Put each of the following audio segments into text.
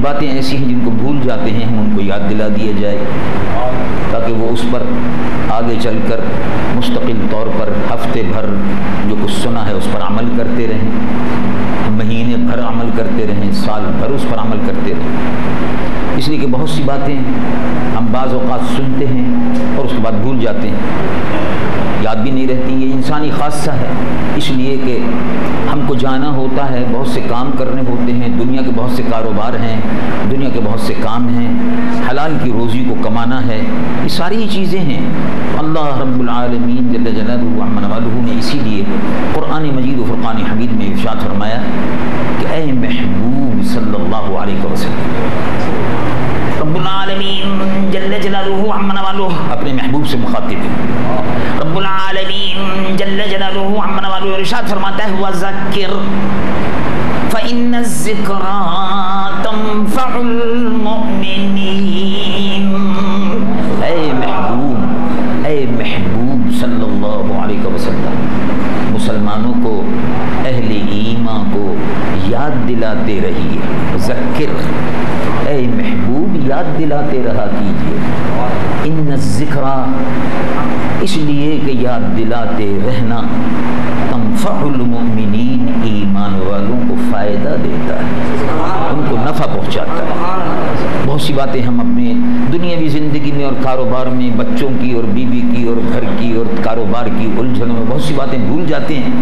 باتیں ایسی ہیں جن کو بھول جاتے ہیں، ہم ان کو یاد دلا دیا جائے تاکہ وہ اس پر آگے چل کر مستقل طور پر ہفتے بھر جو کچھ سنا ہے اس پر عمل کرتے رہیں، مہینے بھر عمل کرتے رہیں، سال بھر اس پر عمل کرتے رہیں۔ اس لیے کہ بہت سی باتیں ہم بعض اوقات سنتے ہیں اور اس کے بعد بھول جاتے ہیں، یاد بھی نہیں رہتی۔ یہ انسانی خاصہ ہے، اس لیے کہ ہم کو جانا ہوتا ہے، بہت سے کام کرنے ہوتے ہیں، دنیا کے بہت سے کاروبار ہیں، دنیا کے بہت سے کام ہیں، حلال کی روزی کو کمانا ہے، یہ ساری چیزیں ہیں۔ اللہ رب العالمین جل جلالہ عما نوالہ نے اسی لیے قرآن مجید و فرقان حمید میں ارشاد فرمایا کہ اے محبوب صلی اللہ علیہ وسلم، رب العالمین جل جلالہ عما نوالہ اپنے محبوب سے مخاطب ہے۔ رب العالمین جل جلالہ عما نوالہ ارشاد فرماتا ہے وَذَكِّرْ فَإِنَّ الذِّكْرَىٰ تَنفَعُ الْمُؤْمِنِينَ۔ اے محبوب صلی اللہ علیہ وسلم، مسلمانوں کو، اہل ایمان کو یاد دلاتے رہیے۔ ذکر، اے محبوب یاد دلاتے رہا کیجیے۔ ان الذکریٰ، اس لیے کہ یاد دلاتے رہنا تنفع المؤمنین، ایمان والوں کو فائدہ دیتا ہے، ان کو نفع پہنچاتا ہے۔ بہت سی باتیں ہم اپنے دنیاوی زندگی میں اور کاروبار میں، بچوں کی اور بیوی کی اور گھر کی اور کاروبار کی الجھنوں میں بہت سی باتیں بھول جاتے ہیں۔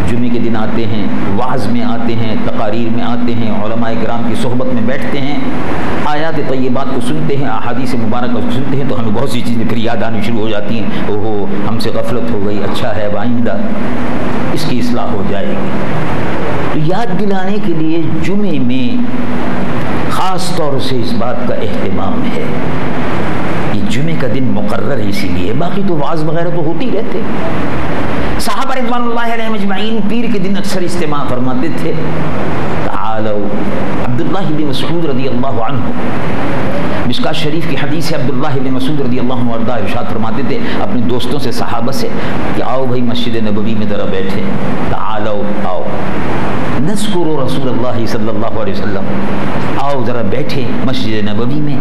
جمعے کے دن آتے ہیں، وعظ میں آتے ہیں، تقاریر میں آتے ہیں، علماء کرام کی صحبت میں بیٹھتے ہیں، آیات طیبات کو سنتے ہیں، احادیث مبارکہ کو سنتے ہیں تو ہمیں بہت سی چیزیں پھر یاد آنی شروع ہو جاتی ہیں۔ اوہو ہم سے غفلت ہو گئی، اچھا ہے اب آئندہ اس کی اصلاح ہو جائے گی۔ تو یاد دلانے کے لیے جمعے میں خاص طور سے اس بات کا اہتمام ہے۔ یہ جمعے کا دن مقرر ہے اسی لیے، باقی تو وعظ وغیرہ تو ہوتی رہتے۔ صحابہ رضوان اللہ علیہم اجمعین پیر کے دن اکثر اجتماع فرماتے تھے۔ تعالوا، عبداللہ بن مسعود رضی اللہ عنہ، مشکاۃ شریف کی حدیث ہے، عبداللہ بن مسعود رضی اللہ عنہ وارضاہ ارشاد فرماتے تھے اپنے دوستوں سے، صحابہ سے کہ آؤ بھائی مسجد نبوی میں ذرا بیٹھے، تعالوا، آؤ نذکر رسول اللہ صلی اللہ علیہ وسلم، آؤ ذرا بیٹھے مسجد نبوی میں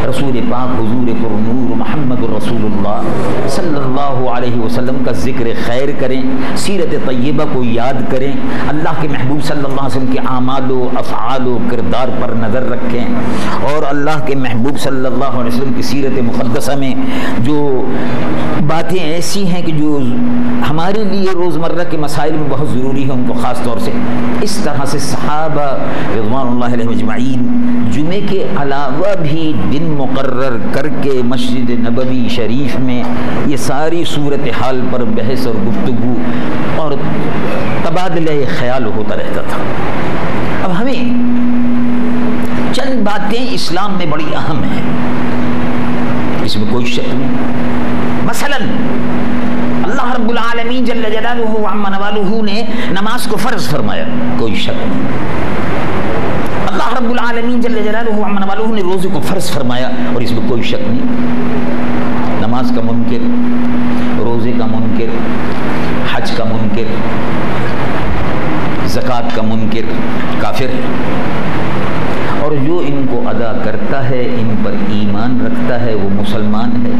رسول پاک حضور پرنور محمد الرسول اللہ صلی اللہ علیہ وسلم کا ذکر خیر کریں، سیرت طیبہ کو یاد کریں، اللہ کے محبوب صلی اللہ علیہ وسلم کے اعمال و افعال و کردار پر نظر رکھیں، اور اللہ کے محبوب صلی اللہ علیہ وسلم کی سیرت مقدسہ میں جو باتیں ایسی ہیں کہ جو ہمارے لیے روزمرہ کے مسائل میں بہت ضروری ہیں ان کو خاص طور سے اس طرح سے صحابہ رضوان اللہ علیہم اجمعین جمعے کے علاوہ بھی دن مقرر کر کے مسجد نبوی شریف میں یہ ساری صورتحال پر بحث اور گفتگو اور تبادلہ خیال ہوتا رہتا تھا۔ اب ہمیں چند باتیں اسلام میں بڑی اہم ہیں، اس میں کوئی شک نہیں۔ مثلا اللہ رب العالمین جل جلالہ عما نوالہ نے نماز کو فرض فرمایا، کوئی شک نہیں۔ اللہ رب العالمین جل جلالہ عما نوالہ نے روزے کو فرض فرمایا، اور اس میں کوئی شک نہیں۔ نماز کا منکر، روزے کا منکر، حج کا منکر، زکوٰۃ کا منکر کافر ہے، اور جو ان کو ادا کرتا ہے، ان پر ایمان رکھتا ہے، وہ مسلمان ہے،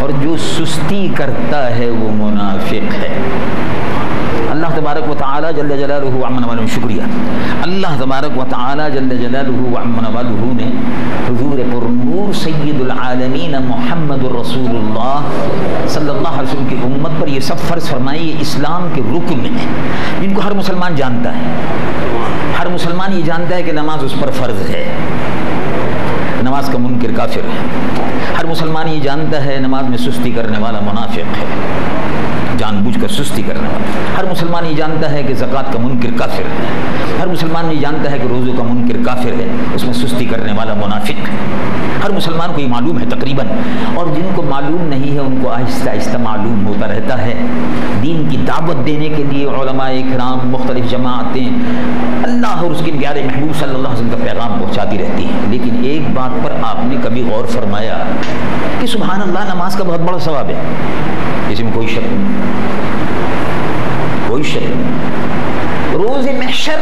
اور جو سستی کرتا ہے وہ منافق ہے۔ اللہ تبارک و تعالی جل جلالہ عما نوالہ، شکریہ، اللہ تبارک و تعالی جل جلالہ عما نوالہ نے حضور پرنور سید العالمین محمد الرسول اللہ صلی اللہ علیہ وسلم کی امت پر یہ سب فرض فرمائے، یہ اسلام کے رکن ہیں جن کو ہر مسلمان جانتا ہے۔ ہر مسلمان یہ جانتا ہے کہ نماز اس پر فرض ہے، نماز کا منکر کافر ہے۔ ہر مسلمان یہ جانتا ہے نماز میں سستی کرنے والا منافق ہے، جان بوجھ کر سستی کرنے والا۔ ہر مسلمان یہ جانتا ہے کہ زکوٰۃ کا منکر کافر ہے۔ ہر مسلمان یہ جانتا ہے کہ روزوں کا منکر کافر ہے، اس میں سستی کرنے والا منافق ہے۔ ہر مسلمان کو یہ معلوم ہے تقریباً، اور جن کو معلوم نہیں ہے ان کو آہستہ آہستہ معلوم ہوتا رہتا ہے۔ دین کی دعوت دینے کے لیے علماء کرام، مختلف جماعتیں اللہ اور اس کے پیارے محبوب صلی اللہ علیہ وسلم کا پیغام پہنچاتی رہتی ہیں، لیکن ایک بات پر آپ نے کبھی غور فرمایا کہ سبحان اللہ نماز کا بہت بڑا ثواب ہے، اس میں کوئی شک نہیں، کوئی شک نہیں۔ روز محشر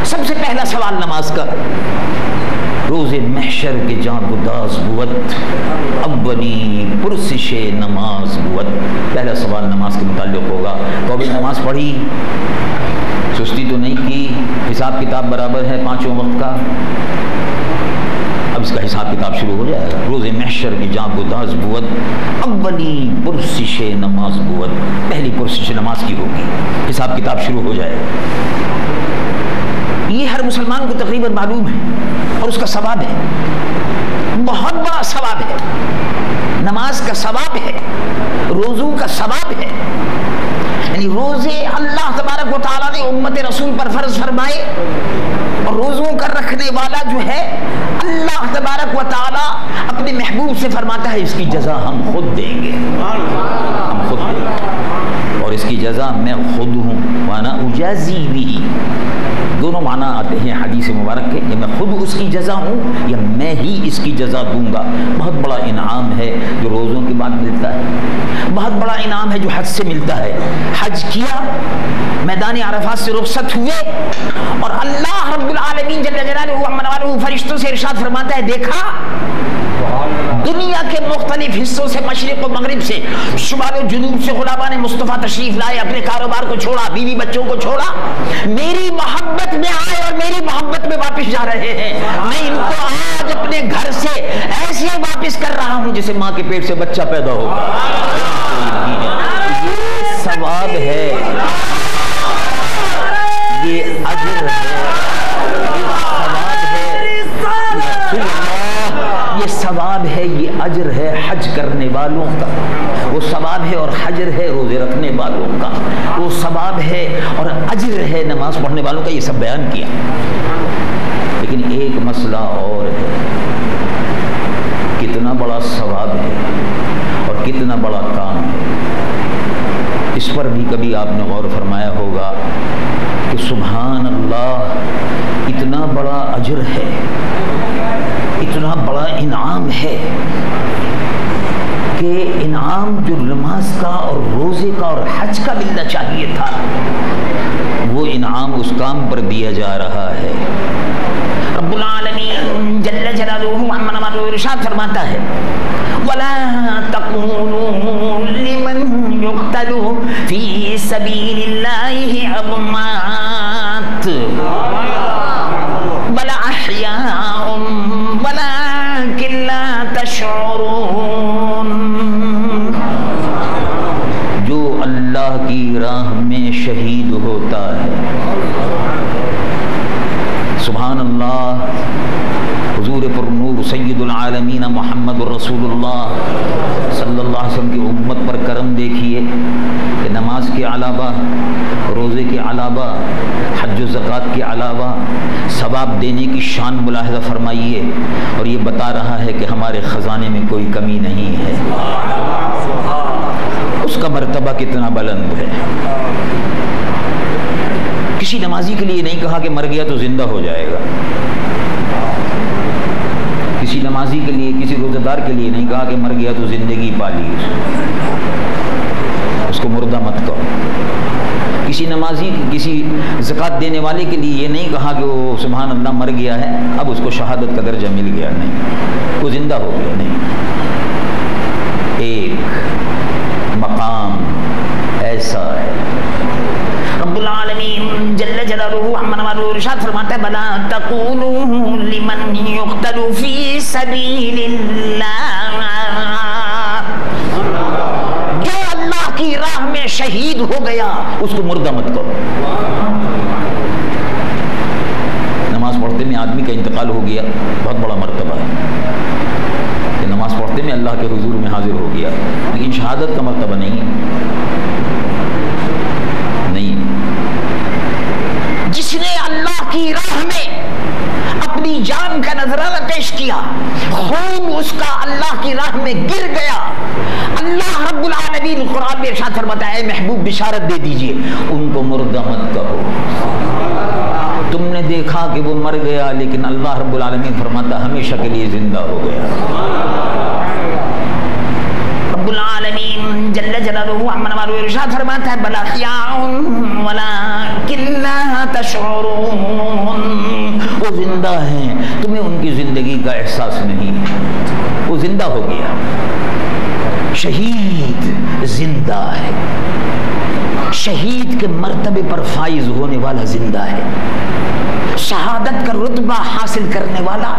سب سے پہلا سوال نماز کا، روز محشر کے جاں گداز بود اولی پرسش نماز بود. پہلا سوال نماز کے متعلق ہوگا. تو ابھی نماز پڑھی، سستی تو نہیں کی، حساب کتاب برابر ہے 5 وقت کا، اب اس کا حساب کتاب شروع ہو جائے گا. روز محشر کی جاں گداز بود اولی پرسش نماز بود. پہلی پرسش نماز کی ہوگی، حساب کتاب شروع ہو جائے گا. یہ ہر مسلمان کو تقریباً معلوم ہے اور اس کا ثواب ہے، بہت بڑا ثواب ہے. نماز کا ثواب ہے، روزوں کا ثواب ہے. یعنی روزے اللہ تبارک و تعالیٰ نے امت رسول پر فرض فرمائے، اور روزوں کا رکھنے والا جو ہے اللہ تبارک و تعالیٰ اپنے محبوب سے فرماتا ہے اس کی جزا ہم خود دیں گے، ہم خود دیں گے، اور اس کی جزا میں خود ہوں. وانا اجازی بھی، دونوں معنی آتے ہیں حدیث مبارک کے، کہ میں خود اس کی جزا ہوں یا میں ہی اس کی جزا دوں گا. بہت بڑا انعام ہے جو روزوں کے بعد ملتا ہے، بہت بڑا انعام ہے جو حج سے ملتا ہے. حج کیا، میدان عرفات سے رخصت ہوئے، اور اللہ رب العالمین جل جلالہ فرشتوں سے ارشاد فرماتا ہے دیکھا دنیا کے مختلف حصوں سے، مشرق و مغرب سے، شمال و جنوب سے غلامان مصطفیٰ تشریف لائے، اپنے کاروبار کو چھوڑا، بیوی بچوں کو چھوڑا، میری محبت میں آئے اور میری محبت میں واپس جا رہے ہیں. میں ان کو آج اپنے گھر سے ایسے واپس کر رہا ہوں جیسے ماں کے پیٹ سے بچہ پیدا ہوگا. یہ ثواب ہے، یہ اجر ہے، یہ ثواب ہے، یہ اجر ہے حج کرنے والوں کا. وہ ثواب ہے اور حجر ہے روزے رکھنے والوں کا. وہ ثواب ہے اور اجر ہے نماز پڑھنے والوں کا. یہ سب بیان کیا، لیکن ایک مسئلہ اور ہے، کتنا بڑا ثواب ہے اور کتنا بڑا کام ہے. اس پر بھی کبھی آپ نے غور فرمایا ہوگا کہ سبحان اللہ، اتنا بڑا اجر ہے، اتنا بڑا انعام ہے کہ انعام جو نماز کا اور روزے کا اور حج کا ملنا چاہیے تھا، وہ انعام اس کام پر دیا جا رہا ہے. رب العالمین جل جلالہ ارشاد فرماتا ہے وَلَا تَقُولُوا لِمَنْ يُقْتَلُ فِي سَبِيلِ اللَّهِ أَمْوَاتٌ بَلْ أَحْيَاءٌ وَلَكِنْ لَا تَشْعُرُونَ. جو اللہ کی راہ میں شہید ہوتا ہے، سبحان اللہ، حضور پر نور سید العالمین محمد رسول اللہ صلی اللہ علیہ وسلم کی امت پر کرم دیکھیے کہ نماز کے علاوہ، روزے کے علاوہ، حج و زکوٰۃ کے علاوہ ثواب دینے کی شان ملاحظہ فرمائیے، اور یہ بتا رہا ہے کہ ہمارے خزانے میں کوئی کمی نہیں ہے. اس کا مرتبہ کتنا بلند ہے. کسی نمازی کے لیے نہیں کہا کہ مر گیا تو زندہ ہو جائے گا. کسی نمازی کے لیے، کسی روزہ دار کے لیے نہیں کہا کہ مر گیا تو زندگی پالی، اس کو مردہ مت کرو. کسی نمازی، کسی زکوٰۃ دینے والے کے لیے یہ نہیں کہا کہ وہ سبحان اللہ مر گیا ہے اب اس کو شہادت کا درجہ مل گیا، نہیں، وہ زندہ ہو گیا. نہیں، ایک مقام ایسا ہے. رب العالمین جل جلالہ ارشاد فرماتا ہے بلا تقولوا لمن يقتل في سبيل اللہ، جو اللہ کی راہ میں شہید ہو گیا اس کو مردہ مت کرو. نماز پڑھتے میں آدمی کا انتقال ہو گیا، بہت بڑا مرتبہ ہے کہ نماز پڑھتے میں اللہ کے حضور میں حاضر ہو گیا، لیکن شہادت کا مرتبہ نہیں ہے. جس نے اللہ کی راہ میں اپنی جان کا نذرانہ پیش کیا، خون اس کا اللہ کی راہ میں گر گیا، اللہ رب العالمین قرآن میں ارشاد فرماتا ہے محبوب بشارت دے دیجئے ان کو مردہ مت کہو. تم نے دیکھا کہ وہ مر گیا، لیکن اللہ رب العالمین فرماتا ہمیشہ کے لیے زندہ ہو گیا. رب العالمین جل جلالہ ارشاد فرماتا ہے بل احیاء ولكن لا تشعرون. وہ زندہ ہیں، تمہیں ان کی زندگی کا احساس نہیں ہے. وہ زندہ ہو گیا. شہید زندہ ہے، شہید کے مرتبے پر فائز ہونے والا زندہ ہے. شہادت کا رتبہ حاصل کرنے والا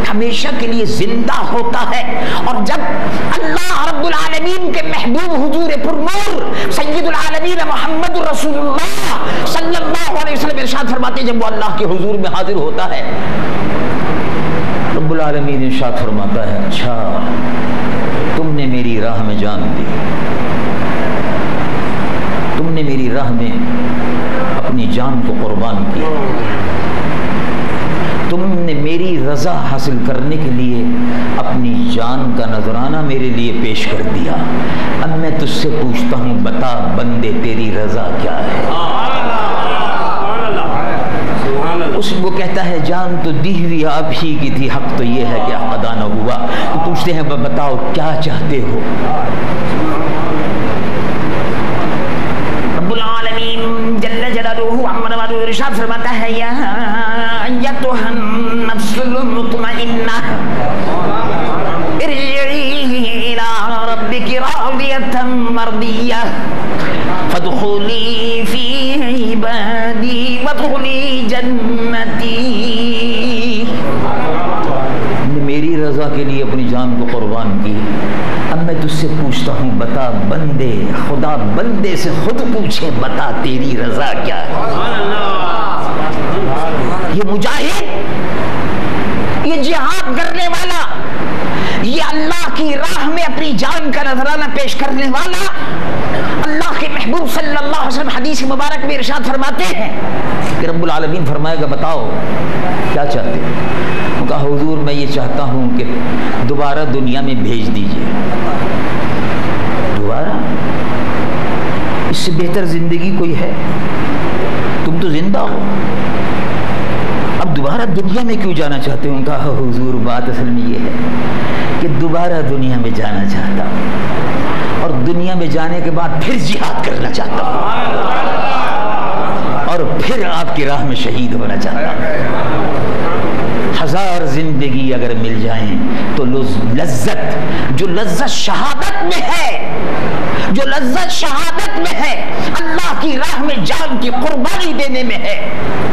ہمیشہ کے لیے زندہ ہوتا ہے. اور جب اللہ رب العالمین کے محبوب حضور پرنور سید العالمین محمد رسول اللہ صلی اللہ علیہ وسلم ارشاد فرماتے ہیں، جب وہ اللہ کے حضور میں حاضر ہوتا ہے، رب العالمین ارشاد فرماتا ہے، اچھا تم نے میری راہ میں جان دی، تم نے میری راہ میں اپنی جان کو قربان کیا، تم نے میری رضا حاصل کرنے کے لیے اپنی جان کا نذرانہ میرے لیے پیش کر دیا. اب میں تجھ سے پوچھتا ہوں، بتا بندے تیری رضا کیا ہے؟ اس وہ کہتا ہے جان تو دی ہوئی آپ ہی کی تھی، حق تو یہ ہے کہ ادا نہ ہوا. تو پوچھتے ہیں بتاؤ کیا چاہتے ہو؟ رب العالمین جل جلالہ عمر والو ارشاد فرماتا ہے، یا ایتھا النفس المطمئنہ ارجعی الی ربک راضیۃ مرضیہ فادخلی فی عبادی وادخلی جنتی. میری رضا کے لیے اپنی جان کو قربان کی. اب میں تجھ سے پوچھتا ہوں، بتا بندے، خدا بندے سے خود پوچھے، بتا تیری رضا کیا ہے؟ یہ مجاہد، یہ جہاد کرنے والا، یہ اللہ کی راہ میں اپنی جان کا نذرانہ پیش کرنے والا، اللہ کے محبوب صلی اللہ علیہ وسلم حدیث مبارک میں ارشاد فرماتے ہیں کہ رب العالمین فرمائے گا بتاؤ کیا چاہتے ہو؟ کہا حضور میں یہ چاہتا ہوں کہ دوبارہ دنیا میں بھیج دیجئے. دوبارہ؟ اس سے بہتر زندگی کوئی ہے؟ تم تو زندہ ہو، اب دوبارہ دنیا میں کیوں جانا چاہتے ہو؟ کہا حضور بات اصل میں یہ ہے کہ دوبارہ دنیا میں جانا چاہتا ہوں اور دنیا میں جانے کے بعد پھر جہاد کرنا چاہتا ہوں اور پھر آپ کی راہ میں شہید ہونا چاہتا ہوں. 1000 زندگی اگر مل جائیں تو لذت، جو لذت شہادت میں ہے، جو لذت شہادت میں ہے، اللہ کی راہ میں جان کی قربانی دینے میں ہے،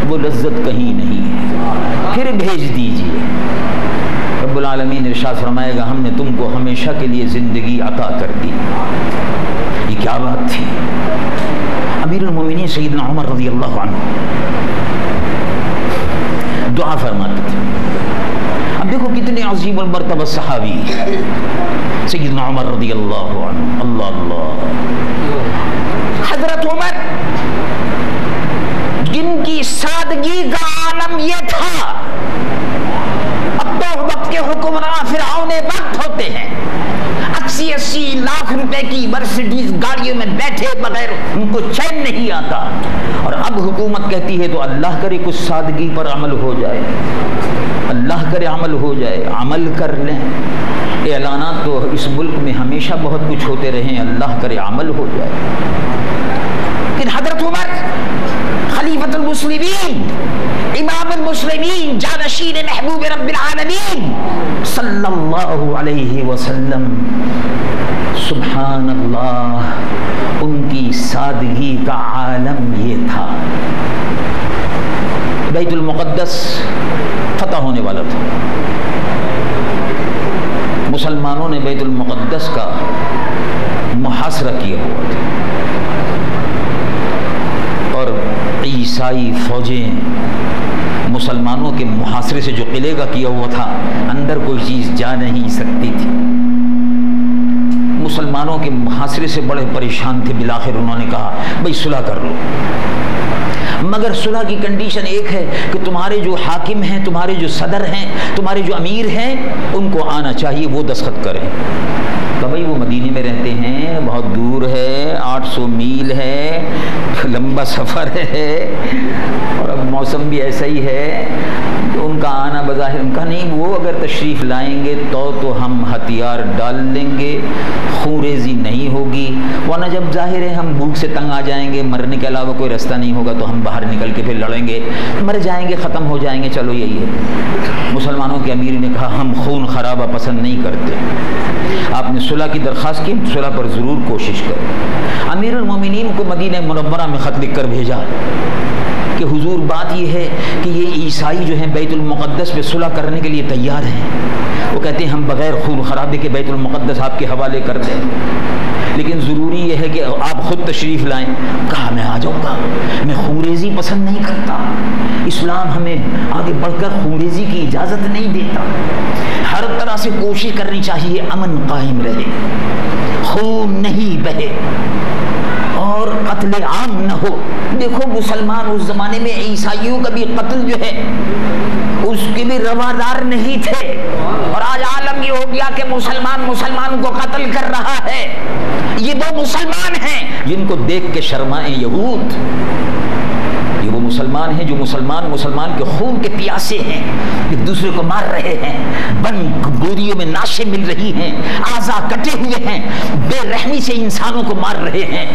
وہ لذت کہیں نہیں ہے. پھر بھیج دیجئے. رب العالمین ارشاد فرمائے گا ہم نے تم کو ہمیشہ کے لیے زندگی عطا کر دی. یہ کیا بات تھی؟ امیر المومنین سیدنا عمر رضی اللہ عنہ دعا فرماتے تھے. اب دیکھو کتنے عظیم المرتبہ صحابی سیدنا عمر رضی اللہ عنہ. اللہ اللہ. حضرت عمر جن کی سادگی کا عالم یہ تھا، اب تو وقت کے حکمراں فرعون وقت ہوتے ہیں، 80 لاکھ روپے کی مرسیڈیز گاڑیوں میں بیٹھے بغیر ان کو چین نہیں آتا. اور اب حکومت کہتی ہے تو اللہ کرے کچھ سادگی پر عمل ہو جائے، اللہ کرے عمل ہو جائے، عمل کر لیں. اعلانات تو اس ملک میں ہمیشہ بہت کچھ ہوتے رہے، اللہ کرے عمل ہو جائے. لیکن حضرت عمر خلیفۃ المسلمین، امام المسلمین، جانشین محبوب رب العالمین صلی اللہ علیہ وسلم، سبحان اللہ، ان کی سادگی کا عالم یہ تھا. بیت المقدس فتح ہونے والا تھا، مسلمانوں نے بیت المقدس کا محاصرہ کیا ہوا تھا اور عیسائی فوجیں مسلمانوں کے محاصرے سے جو قلعے کا کیا ہوا تھا اندر کوئی چیز جا نہیں سکتی تھی. مسلمانوں کے محاصرے سے بڑے پریشان تھے. بالآخر انہوں نے کہا بھئی صلح کر لو، مگر صلح کی کنڈیشن ایک ہے کہ تمہارے جو حاکم ہیں، تمہارے جو صدر ہیں، تمہارے جو امیر ہیں، ان کو آنا چاہیے، وہ دستخط کریں. کہ بھئی وہ مدینے میں رہتے ہیں، بہت دور ہے، 800 میل ہے، لمبا سفر ہے اور اب موسم بھی ایسا ہی ہے، ان کا آنا بظاہر کہا نہیں وہ اگر تشریف لائیں گے تو ہم ہتھیار ڈال لیں گے، خون ریزی نہیں ہوگی، ورنہ جب ظاہر ہے ہم بھوک سے تنگ آ جائیں گے، مرنے کے علاوہ کوئی رستہ نہیں ہوگا تو ہم باہر نکل کے پھر لڑیں گے، مر جائیں گے، ختم ہو جائیں گے، چلو یہی ہے۔ مسلمانوں کے امیر نے کہا ہم خون خرابہ پسند نہیں کرتے، آپ نے صلح کی درخواست کی، صلح پر ضرور کوشش کریں۔ امیر المومنین کو مدینہ منورہ میں خط لکھ کر بھیجا کہ حضور بات یہ ہے کہ یہ عیسائی جو ہیں بیت المقدس پہ صلح کرنے کے لیے تیار ہیں، وہ کہتے ہیں ہم بغیر خون خرابے کے بیت المقدس آپ کے حوالے کر دیں، لیکن ضروری یہ ہے کہ آپ خود تشریف لائیں۔ کہا میں آ جاؤں گا، میں خون ریزی پسند نہیں کرتا، اسلام ہمیں آگے بڑھ کر خون ریزی کی اجازت نہیں دیتا، ہر طرح سے کوشش کرنی چاہیے امن قائم رہے، خون نہیں بہے اور قتل عام نہ ہو۔ دیکھو مسلمان اس زمانے میں عیسائیوں کا بھی قتل جو ہے اس کے بھی روادار نہیں تھے، اور آج عالم یہ ہو گیا کہ مسلمان کو قتل کر رہا ہے۔ یہ وہ مسلمان ہیں جن کو دیکھ کے شرمائیں یہود، یہ وہ مسلمان ہیں جو مسلمان کے خون کے پیاسے ہیں، ایک دوسرے کو مار رہے ہیں، بند گوریوں میں ناشیں مل رہی ہیں، اعضاء کٹے ہوئے ہیں، بے رحمی سے انسانوں کو مار رہے ہیں۔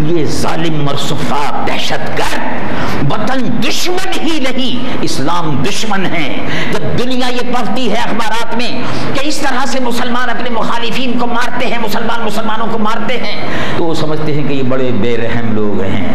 یہ ظالم اور سفاک دہشت گرد وطن دشمن ہی نہیں، اسلام دشمن ہے۔ جب دنیا یہ پڑھتی ہے اخبارات میں کہ اس طرح سے مسلمان اپنے مخالفین کو مارتے ہیں، مسلمانوں کو مارتے ہیں، تو وہ سمجھتے ہیں کہ یہ بڑے بے رحم لوگ ہیں،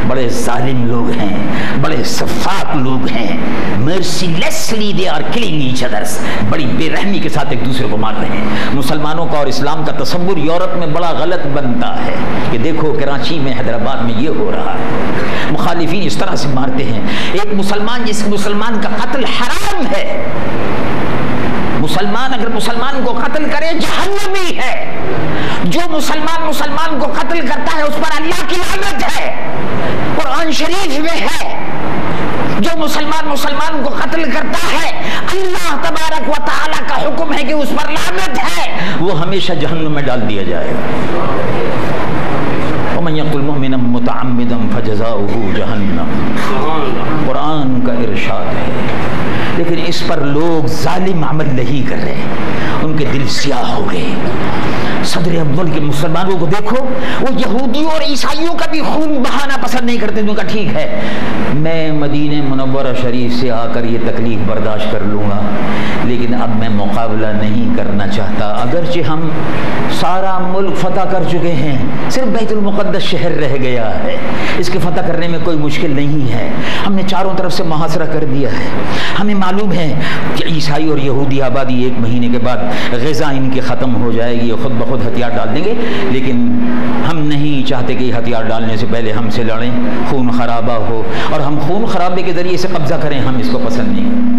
بڑے ظالم لوگ ہیں، بڑے صفاک لوگ ہیں، mercilessly they are killing each others، بڑی بے رحمی کے ساتھ ایک دوسرے کو مار رہے ہیں۔ مسلمانوں کا اور اسلام کا تصور یورپ میں بڑا غلط بنتا ہے کہ دیکھو کراچی میں، حیدرآباد میں یہ ہو رہا ہے، مخالفین اس طرح سے مارتے ہیں۔ ایک مسلمان جس مسلمان کا قتل حرام ہے، مسلمان اگر مسلمان کو قتل کرے جہنمی ہے، جو مسلمان کو قتل کرتا ہے اس پر اللہ کی لعنت ہے، قرآن شریف میں ہے، جو مسلمان کو قتل کرتا ہے اللہ تبارک و تعالی کا حکم ہے کہ اس پر لعنت ہے، وہ ہمیشہ جہنم میں ڈال دیا جائے گا۔ ومن یقتل مؤمنا متعمدا فجزاؤہ جہنم، قرآن کا ارشاد ہے۔ لیکن اس پر لوگ ظالم عمل نہیں کر رہے، ان کے دل سیاہ ہو گئے۔ صدر اول کے مسلمانوں کو دیکھو، وہ یہودیوں اور عیسائیوں کا بھی خون بہانا پسند نہیں کرتے، ان کا ٹھیک ہے میں مدینہ منورہ شریف سے آ کر یہ تکلیف برداشت کر لوں گا، لیکن اب میں مقابلہ نہیں کرنا چاہتا۔ اگرچہ ہم سارا ملک فتح کر چکے ہیں، صرف بیت المقدس شہر رہ گیا ہے، اس کے فتح کرنے میں کوئی مشکل نہیں ہے، ہم نے چاروں طرف سے محاصرہ کر دیا ہے، ہمیں معلوم ہے کہ عیسائی اور یہودی آبادی 1 مہینے کے بعد غزہ ان کی ختم ہو جائے گی، خود بخود ہتھیار ڈال دیں گے، لیکن ہم نہیں چاہتے کہ ہتھیار ڈالنے سے پہلے ہم سے لڑیں، خون خرابہ ہو اور ہم خون خرابے کے ذریعے سے قبضہ کریں، ہم اس کو پسند نہیں۔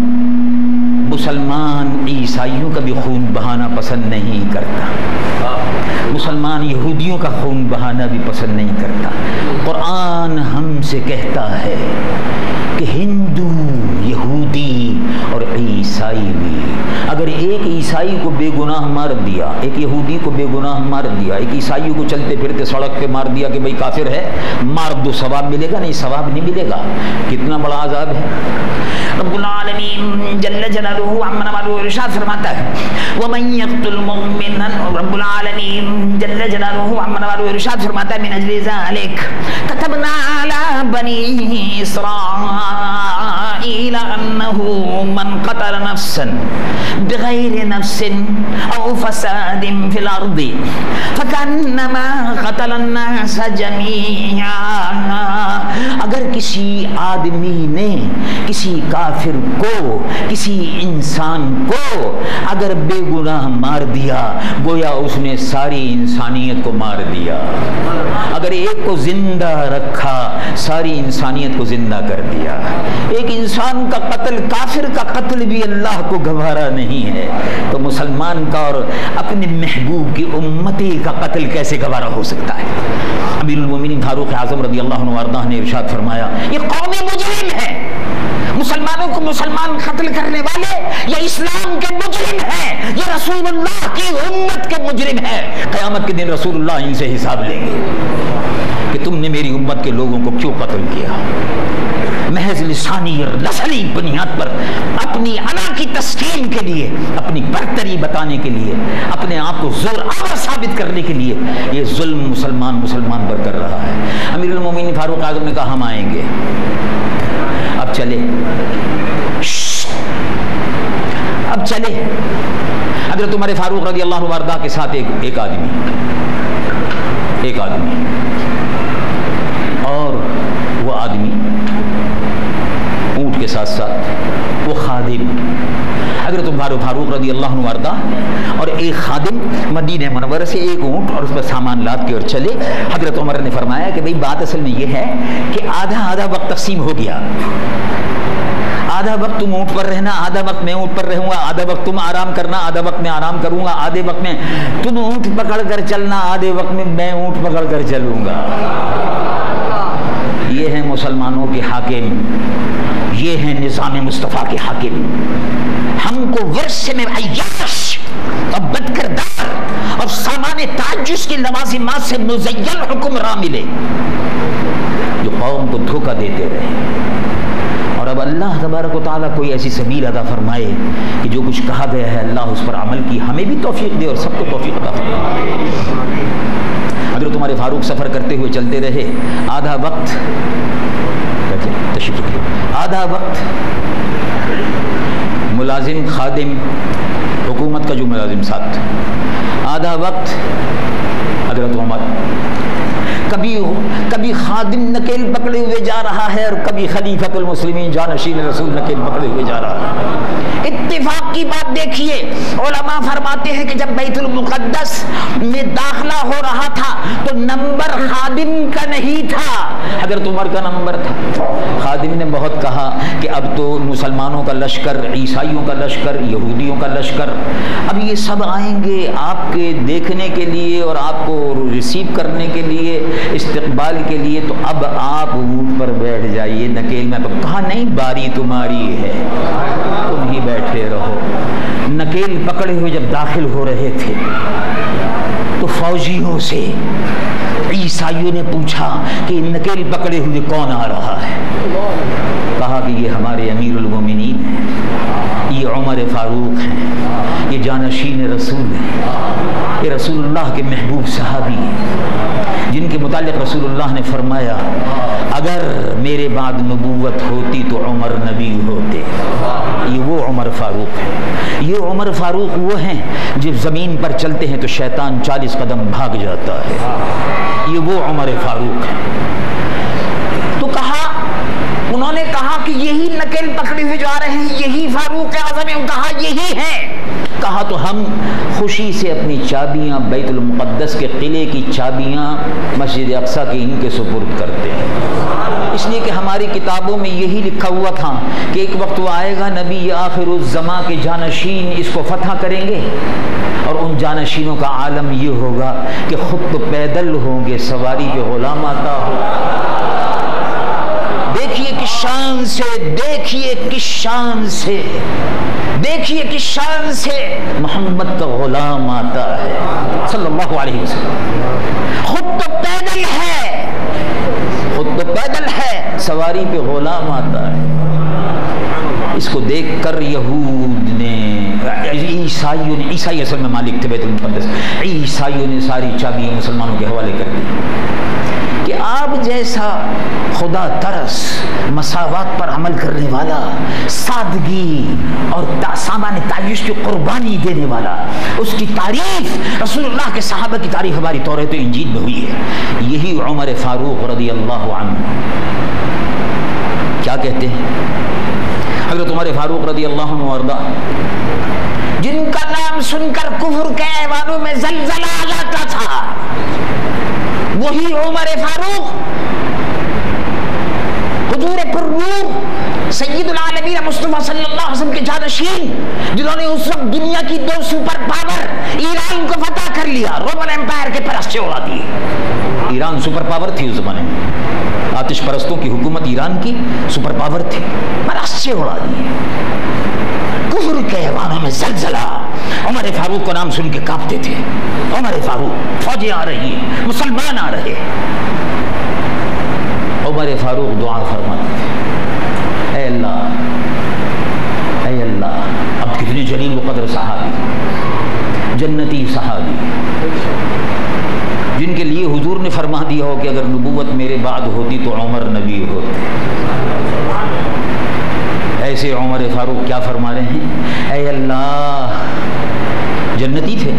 مسلمان عیسائیوں کا بھی خون بہانا پسند نہیں کرتا، مسلمان یہودیوں کا خون بہانا بھی پسند نہیں کرتا۔ قرآن ہم سے کہتا ہے کہ ہندو، یہودی اور عیسائی بھی، اگر ایک عیسائی کو بے گناہ مار دیا، ایک یہودی کو بے گناہ مار دیا، ایک عیسائی کو چلتے پھرتے سڑک پہ مار دیا کہ بھئی کافر ہے، مار دو، ثواب ملے گا؟ نہیں، ثواب نہیں ملے گا۔ کتنا بڑا عذاب ہے۔ رب العالمین جل جلالہ عمن والو ارشاد فرماتا ہے ومن یقتل مؤمنا، رب العالمین جل جلالہ عمن والو ارشاد فرماتا ہے من اجل ذلک كتبنا على بني اسرائیل انه من قتل نفسا بغیر نفس او فساد فی الارض فکانما قتل الناس جميعا، اگر کسی آدمی نے کسی کافر کو، کسی انسان کو اگر بے گناہ مار دیا گویا اس نے ساری انسانیت کو مار دیا، اگر ایک کو زندہ رکھا ساری انسانیت کو زندہ کر دیا۔ ایک انسان کا قتل، کافر کا قتل بھی اللہ کو گوارا نہیں ہے، تو مسلمان کا اور اپنے محبوب کی امتی کا قتل کیسے گوارا ہو سکتا ہے؟ امیر المومنین فاروق اعظم رضی اللہ عنہ وارضاہ نے ارشاد فرمایا یہ قوم مجرم ہے، مسلمانوں کو مسلمان قتل کرنے والے یہ اسلام کے مجرم ہیں، یہ رسول اللہ کی امت کے مجرم ہیں۔ قیامت کے دن رسول اللہ ان سے حساب لیں گے کہ تم نے میری امت کے لوگوں کو کیوں قتل کیا۔ محض لسانی اور لسانی بنیاد پر اپنی انا کی تسکین کے لیے، اپنی برتری بتانے کے لیے، اپنے آپ کو زور آور ثابت کرنے کے لیے یہ ظلم مسلمان پر کر رہا ہے۔ امیر المومنین فاروق اعظم نے کہا ہم آئیں گے۔ اب چلے حضرت عمر فاروق رضی اللہ عنہ وارضا کے ساتھ ایک آدمی اور وہ آدمی اونٹ کے ساتھ ساتھ وہ خادم، حضرت عمر فاروق رضی اللہ عنہ وارضا اور ایک خادم مدینہ منورہ سے ایک اونٹ اور اس پر سامان لاد کے اور چلے۔ حضرت عمر نے فرمایا کہ بھئی بات اصل میں یہ ہے کہ آدھا وقت تقسیم ہو گیا، آدھا وقت تم اونٹ پر رہنا، آدھا وقت میں اونٹ پر رہوں گا، آدھا وقت تم آرام کرنا، آدھا وقت میں آرام کروں گا، آدھے وقت میں تم اونٹ پکڑ کر چلنا، آدھے وقت میں اونٹ پکڑ کر چلوں گا۔ یہ ہیں مسلمانوں کے حاکم، یہ ہیں نظام مصطفیٰ کے حاکم۔ ہم کو ورثے میں عیاش اور بدکردار اور سامان تعجز کی لوازمات سے مزین حکمراں ملے جو قوم کو دھوکہ دیتے رہے، اور اب اللہ تبارک و تعالیٰ کوئی ایسی سبیل عطا فرمائے کہ جو کچھ کہا گیا ہے اللہ اس پر عمل کی ہمیں بھی توفیق دے اور سب کو توفیق عطا فرمائے۔ حضرت عمر فاروق سفر کرتے ہوئے چلتے رہے، آدھا وقت ملازم خادم حکومت کا جو ملازم ساتھ، آدھا وقت حضرت عمر، کبھی خادم نکیل پکڑے ہوئے جا رہا ہے اور کبھی خلیفۃ المسلمین جانشین رسول نکیل پکڑے ہوئے جا رہا ہے۔ اتفاق کی بات دیکھیے، علماء فرماتے ہیں کہ جب بیت المقدس میں داخلہ ہو رہا تھا تو نمبر خادم کا نہیں تھا، حضرت عمر کا نمبر تھا۔ خادم نے بہت کہا کہ اب تو مسلمانوں کا لشکر، عیسائیوں کا لشکر، یہودیوں کا لشکر، اب یہ سب آئیں گے آپ کے دیکھنے کے لیے اور آپ کو ریسیو کرنے کے لیے، استقبال کے لیے، تو اب آپ اونٹ پر بیٹھ جائیے نکیل میں۔ کہا نہیں، باری تمہاری ہے، تم ہی بیٹھے رہو۔ نکیل پکڑے ہوئے جب داخل ہو رہے تھے تو فوجیوں سے عیسائیوں نے پوچھا کہ نکیل پکڑے ہوئے کون آ رہا ہے؟ کہا کہ یہ ہمارے امیر المومنین ہیں، یہ عمر فاروق ہیں، یہ جانشین رسول ہیں، یہ رسول اللہ کے محبوب صحابی ہیں، جن کے متعلق رسول اللہ نے فرمایا اگر میرے بعد نبوت ہوتی تو عمر نبی ہوتے۔ یہ وہ عمر فاروق ہے، یہ عمر فاروق وہ ہیں جب زمین پر چلتے ہیں تو شیطان 40 قدم بھاگ جاتا ہے، یہ وہ عمر فاروق ہے۔ تو انہوں نے کہا کہ یہی نکیل پکڑے ہوئے جو آ رہے ہیں یہی فاروق اعظم ہیں، کہا یہی ہیں۔ کہا تو ہم خوشی سے اپنی چابیاں بیت المقدس کے قلعے کی چابیاں مسجد اقصیٰ کے ان کے سپرد کرتے ہیں، اس لیے کہ ہماری کتابوں میں یہی لکھا ہوا تھا کہ ایک وقت وہ آئے گا نبی آخر الزماں کے جانشین اس کو فتح کریں گے، اور ان جانشینوں کا عالم یہ ہوگا کہ خود تو پیدل ہوں گے، سواری پہ غلام آتا ہو۔ دیکھیے کس شان سے، دیکھیے کس شان سے، دیکھیے کس شان سے محمد کا غلام آتا ہے صلی اللہ علیہ وسلم، خود تو پیدل ہے، خود تو پیدل ہے، سواری پہ غلام آتا ہے۔ اس کو دیکھ کر یہود نے، عیسائیوں نے، عیسائی اصل میں مالک تھے بیت المقدس، عیسائیوں نے ساری چابیاں مسلمانوں کے حوالے کر دی کہ آپ جیسا خدا ترس، مساوات پر عمل کرنے والا، سادگی اور سامان تعیش کی قربانی دینے والا، اس کی تعریف رسول اللہ کے صحابہ کی تعریف ہماری تورات و انجیل میں ہوئی ہے۔ یہی عمر فاروق رضی اللہ عنہ کیا کہتے ہیں؟ حضرت عمر فاروق رضی اللہ عنہ وارضا، جن کا نام سن کر کفر کے ایوانوں میں زلزلہ آ جاتا تھا، وہی عمر فاروق، حضور پر نور سید العالمین مصطفیٰ صلی اللہ علیہ وسلم کے جانشین، جنہوں نے اس وقت دنیا کی 2 سپر پاور ایران کو فتح کر لیا، رومن امپائر کے پرستے اڑا دیے۔ ایران سپر پاور تھی اس زمانے میں، آتش پرستوں کی حکومت ایران کی سپر پاور تھی، پرستے اڑا دیے۔ کفر کے ایوانوں میں زلزلہ، عمر فاروق کا نام سن کے کانپتے تھے، عمر فاروق، فوجیں آ رہی ہیں، مسلمان آ رہے۔ عمر فاروق دعا فرماتے تھے بکر صحابی، جنتی صحابی، جن کے لیے حضور نے فرما دیا ہو کہ اگر نبوت میرے بعد ہوتی تو عمر نبی ہوتے۔ ایسے عمر فاروق کیا فرما رہے ہیں، اے اللہ، جنتی تھے۔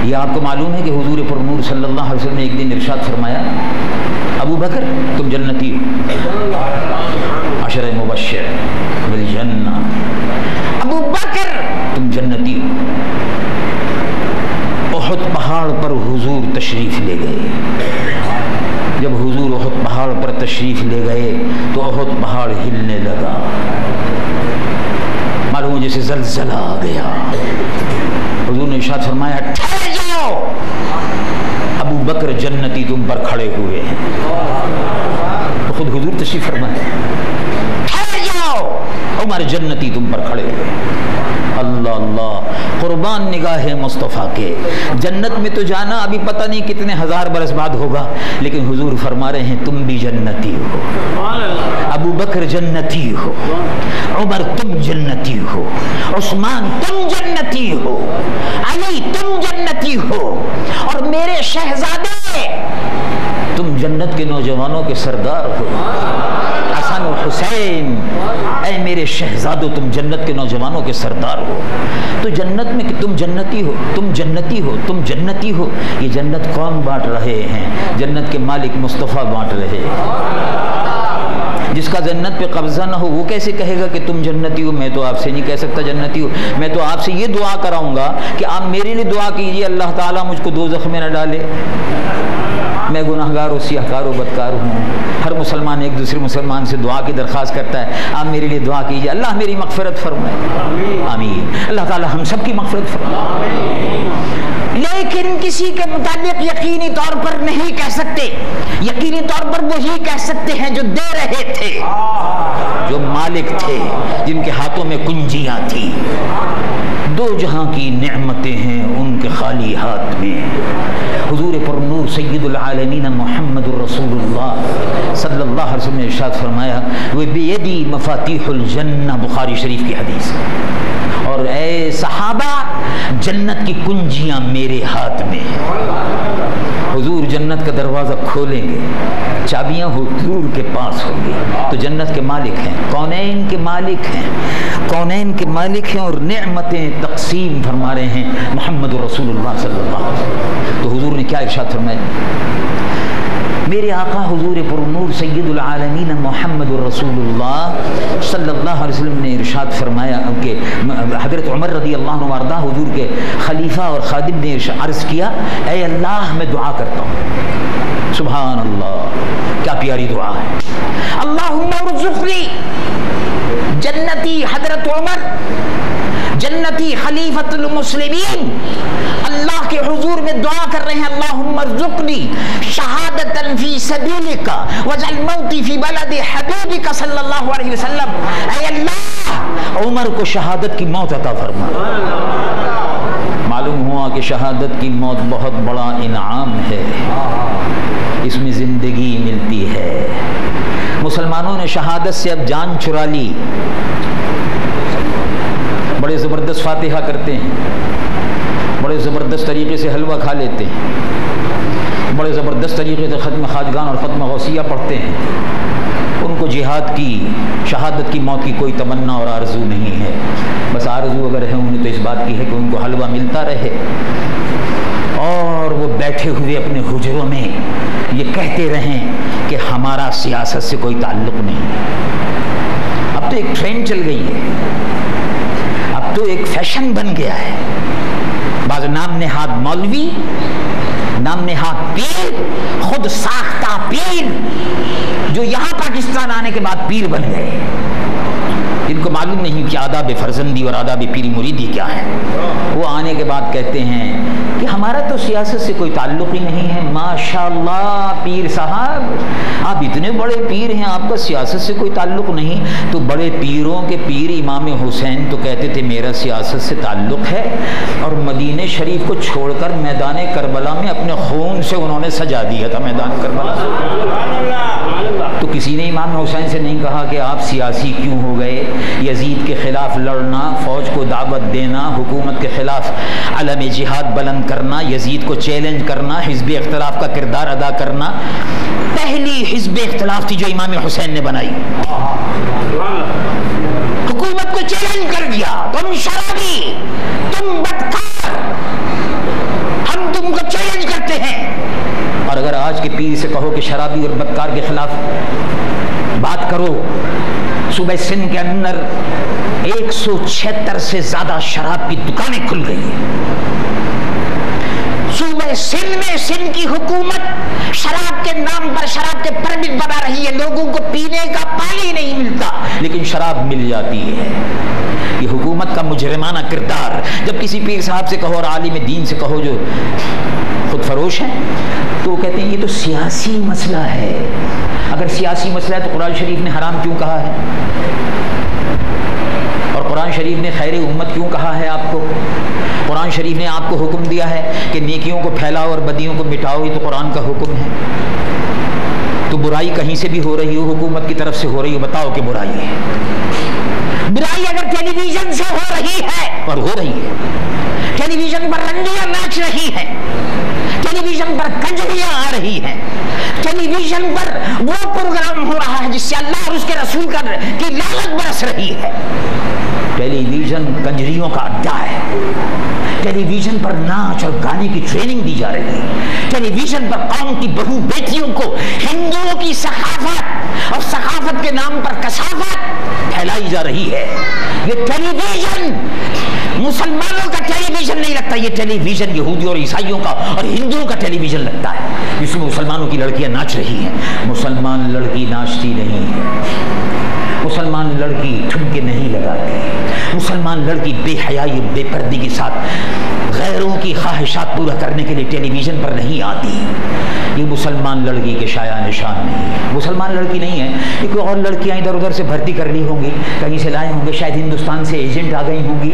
یہ آپ کو معلوم ہے کہ حضور پر نور صلی اللہ علیہ وسلم نے ایک دن ارشاد فرمایا، ابو بکر تم جنتی ہو، عشر مبشر بالجنہ، ابو بکر تم جنتی ہو۔ احد پہاڑ پر حضور تشریف لے گئے، جب حضور احد پہاڑ پر تشریف لے گئے تو احد پہاڑ ہلنے لگا، معلوم جیسے زلزلہ آ گیا۔ حضور نے ارشاد فرمایا ٹھہر جاؤ، ابو بکر جنتی تم پر کھڑے ہوئے ہیں۔ تو خود حضور تشریف فرمایا ٹھہر جاؤ، عمر جنتی تم پر کھڑے ہوئے ہیں۔ اللہ اللہ، قربان نگاہ مصطفیٰ کے، جنت میں تو جانا ابھی پتہ نہیں کتنے ہزار برس بعد ہوگا، لیکن حضور فرما رہے ہیں تم بھی جنتی ہو، ابو بکر جنتی ہو، عمر تم جنتی ہو، عثمان تم جنتی ہو، علی تم جنتی ہو، اور میرے شہزادے تم جنت کے نوجوانوں کے سردار ہو، حسن و حسین، اے میرے شہزادو تم جنت کے نوجوانوں کے سردار ہو۔ تو جنت میں کہ تم جنتی ہو، تم جنتی ہو، تم جنتی ہو، یہ جنت کون بانٹ رہے ہیں؟ جنت کے مالک مصطفیٰ بانٹ رہے ہیں۔ جس کا جنت پہ قبضہ نہ ہو وہ کیسے کہے گا کہ تم جنتی ہو؟ میں تو آپ سے نہیں کہہ سکتا جنتی ہو، میں تو آپ سے یہ دعا کراؤں گا کہ آپ میرے لیے دعا کیجئے، اللہ تعالیٰ مجھ کو دوزخ میں نہ ڈالے، میں گناہگار و سیاہکار و بدکار ہوں۔ ہر مسلمان ایک دوسرے مسلمان سے دعا کی درخواست کرتا ہے، آپ میرے لیے دعا کیجئے، اللہ میری مغفرت فرمائے، آمین، اللہ تعالیٰ ہم سب کی مغفرت فرمائے۔ لیکن کسی کے متعلق یقینی طور پر نہیں کہہ سکتے، یقینی طور پر وہی کہہ سکتے ہیں جو دے رہے تھے، جو مالک تھے، جن کے ہاتھوں میں کنجیاں تھیں۔ دو جہاں کی نعمتیں ہیں ان کے خالی ہاتھ میں۔ حضور پر نور سید العالمین محمد الرسول اللہ صلی اللہ علیہ وسلم نے ارشاد فرمایا، وَبِيَدِي مَفَاتِيحُ الْجَنَّةِ، بخاری شریف کی حدیث، اور اے صحابہ جنت کی کنجیاں میرے ہاتھ میں ہیں۔ حضور جنت کا دروازہ کھولیں گے، چابیاں حضور کے پاس ہوں گی، تو جنت کے مالک ہیں، کونین کے مالک ہیں، کونین کے مالک ہیں، اور نعمتیں تقسیم فرما رہے ہیں محمد رسول اللہ صلی اللہ علیہ وسلم۔ تو حضور نے کیا ارشاد فرمایا؟ میرے آقا حضور پر نور سید العالمین محمد رسول اللہ صلی اللہ علیہ وسلم نے ارشاد فرمایا کہ حضرت عمر رضی اللہ عنہ وارضہ حضور کے خلیفہ اور خادم نے عرض کیا، اے اللہ میں دعا کرتا ہوں، سبحان اللہ، کیا پیاری دعا ہے، اللہم ارزقنی، جنتی حضرت عمر جنتی خلیفۃ المسلمین اللہ کے حضور میں دعا کر رہے ہیں، اللہم ارزقنی شہادتا فی سبیلک واجعل موتی فی بلد حبیبک صلی اللہ علیہ وسلم، اے اللہ عمر کو شہادت کی موت عطا فرما۔ معلوم ہوا کہ شہادت کی موت بہت بڑا انعام ہے، اس میں زندگی ملتی ہے۔ مسلمانوں نے شہادت سے اب جان چرا لی، بڑے زبردست فاتحہ کرتے ہیں، بڑے زبردست طریقے سے حلوہ کھا لیتے ہیں، بڑے زبردست طریقے سے ختم خواجگان اور ختم غوثیہ پڑھتے ہیں، ان کو جہاد کی، شہادت کی موت کی کوئی تمنا اور آرزو نہیں ہے، بس آرزو اگر ہے انہیں تو اس بات کی ہے کہ ان کو حلوہ ملتا رہے اور وہ بیٹھے ہوئے اپنے حجروں میں یہ کہتے رہیں کہ ہمارا سیاست سے کوئی تعلق نہیں۔ اب تو ایک ٹرینڈ چل گئی ہے، اب تو ایک فیشن بن گیا ہے، بعض نام نہاد مولوی، نام نہاد پیر، خود ساختہ پیر، جو یہاں پاکستان آنے کے بعد پیر بن گئے، جن کو معلوم نہیں کہ آداب فرزندی اور آداب پیری مریدی کیا ہے، وہ آنے کے بعد کہتے ہیں کہ ہمارا تو سیاست سے کوئی تعلق ہی نہیں ہے۔ ماشاءاللہ پیر صاحب، آپ اتنے بڑے پیر ہیں، آپ کا سیاست سے کوئی تعلق نہیں؟ تو بڑے پیروں کے پیر امام حسین تو کہتے تھے میرا سیاست سے تعلق ہے، اور مدینہ شریف کو چھوڑ کر میدان کربلا میں اپنے خون سے انہوں نے سجا دیا تھا میدان کربلا۔ تو کسی نے امام حسین سے نہیں کہا کہ آپ سیاسی کیوں ہو گئے؟ یزید کے خلاف لڑنا، فوج کو دعوت دینا، حکومت کے خلاف علم جہاد بلند کرنا، یزید کو چیلنج کرنا، حزب اختلاف کا کردار ادا کرنا، پہلی حزب اختلاف تھی جو امام حسین نے بنائی۔ حکومت کو چیلنج کر دیا، تم شرابی، تم بدکار، ہم تم کو چیلنج کرتے ہیں۔ اور اگر آج کے پیر سے کہو کہ شرابی اور بدکار کے خلاف بات کرو، صوبہ سندھ کے اندر 176 سے زیادہ شراب کی دکانیں کھل گئی ہیں۔ صوبہ سندھ میں سندھ کی حکومت شراب کے نام پر شراب کے پرمٹ بنا رہی ہے، لوگوں کو پینے کا پانی نہیں ملتا لیکن شراب مل جاتی ہے۔ یہ حکومت کا مجرمانہ کردار۔ جب کسی پیر صاحب سے کہو اور عالم دین سے کہو جو خود فروش ہیں تو وہ کہتے ہیں یہ تو سیاسی مسئلہ ہے۔ اگر سیاسی مسئلہ ہے تو قرآن شریف نے حرام کیوں کہا ہے؟ اور قرآن شریف نے خیر امت کیوں کہا ہے آپ کو؟ قرآن شریف نے آپ کو حکم دیا ہے کہ نیکیوں کو پھیلاؤ اور بدیوں کو مٹاؤ، یہ تو قرآن کا حکم ہے۔ تو برائی کہیں سے بھی ہو رہی ہو، حکومت کی طرف سے ہو رہی ہو، بتاؤ کہ برائی ہے۔ برائی اگر ٹیلی ویژن سے ہو رہی ہے، اور ہو رہی ہے، ٹیلی ویژن پر رنڈیاں ناچ رہی ہیں، ٹیلی ویژن پر کنجریاں آ رہی ہیں، ٹیلی ویژن پر وہ پروگرام ہو رہا ہے جس سے اللہ اور اس کے رسول کی لعنت برس رہی ہے، ٹیلی ویژن کنجریوں کا اڈا ہے، ٹیلی ویژن پر ناچ اور گانے کی ٹریننگ دی جا رہی ہے، ٹیلی ویژن پر قوم کی بہو بیٹیوں کو ہندوؤں کی ثقافت اور ثقافت کے نام پر کثافت پھیلائی جا رہی ہے۔ یہ ٹیلی ویژن مسلمانوں کا ٹیلی ویژن نہیں لگتا، یہ ٹیلی ویژن یہودیوں اور عیسائیوں کا اور ہندوؤں کا ٹیلی ویژن لگتا ہے، جس میں مسلمانوں کی لڑکیاں ناچ رہی ہیں۔ مسلمان لڑکی ناچتی نہیں ہے، مسلمان لڑکی ٹھمکے نہیں لگاتی، مسلمان لڑکی بے حیائی بے پردگی کے ساتھ غیروں کی خواہشات پورا کرنے کے لیے ٹیلی ویژن پر نہیں آتی۔ یہ مسلمان لڑکی کے شایع نشان نہیں ہے، مسلمان لڑکی نہیں ہے، یہ کوئی اور لڑکیاں ادھر ادھر سے بھرتی کر لی ہوں گی، کہیں سے لائے ہوں گے، شاید ہندوستان سے ایجنٹ آ گئی ہوں گی